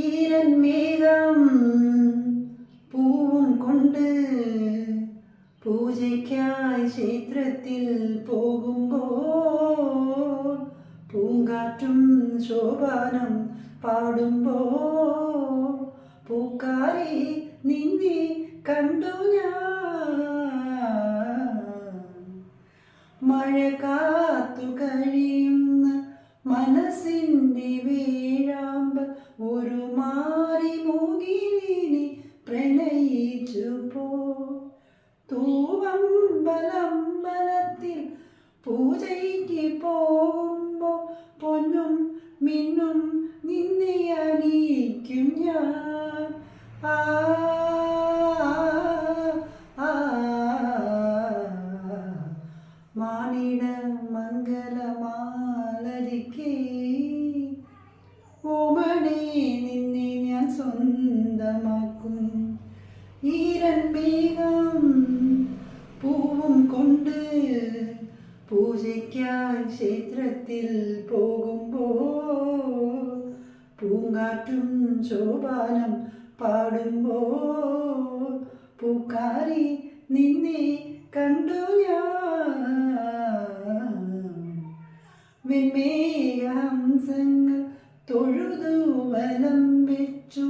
ഈരൻ മേഘം പൂവും കൊണ്ട് പൂജയ്ക്കായി ക്ഷേത്രത്തിൽ പോകുമ്പോൾ പൂങ്കാറ്റും ശോഭാനം പാടുമ്പോൾ പൂക്കാരി നിന്നെ കണ്ടു ഞാൻ. മഴ കാത്തു കഴിയുന്ന മനസ്സിൻ്റെ വേഴാമ്പൽ ഒരു മാറി മൂകിലിനി പ്രണയിച്ചു പോ. തൂവമ്പലമ്പലത്തിൽ പൂജയ്ക്ക് പോകുമ്പോൾ പൊന്നും മിന്നും നിന്നെ അണിയിക്കും ഞാൻ. ആ മാനിട മംഗലമാലരിക്കേ ഓമനെ നിന്നെ ഞാൻ സ്വന്തമാക്കും. ഈരൻ മേഘം പൂവും കൊണ്ട് പൂജയ്ക്കായി ക്ഷേത്രത്തിൽ പോകുമ്പോൾ പൂങ്കാറ്റും ശോഭാനം പാടുമ്പോൾ പൂക്കാരി നിന്നെ കണ്ടു ഞാൻ. വെൺമേഘഹംസങ്ങൾ തൊഴുതു വലം വെച്ചു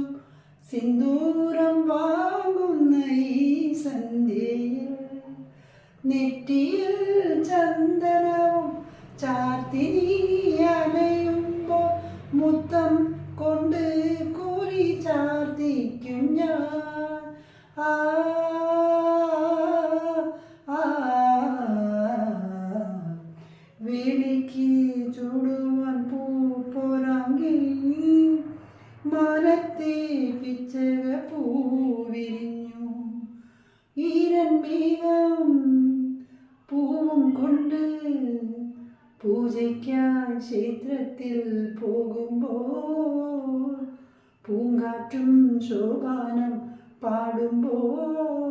സിന്ദൂരം വാങ്ങുന്ന ഈ സന്ധ്യയിൽ നെറ്റിയിൽ ചന്ദനവും ചാർത്തി നീ അലയുമ്പോൾ മുത്തം കൊണ്ട് കുറി ചാർത്തിക്കും ഞാൻ. ആ വേലിക്ക് ചൂടുവാൻ പൂപ്പോരാങ്കിൽ മനത്തെ പിച്ചക പൂവിരിഞ്ഞു. ഈരൻ മേഘം പൂവും കൊണ്ട് പൂജയ്ക്കായി ക്ഷേത്രത്തിൽ പോകുമ്പോൾ പൂങ്കാറ്റും ശോഭാനം പാടുമ്പോൾ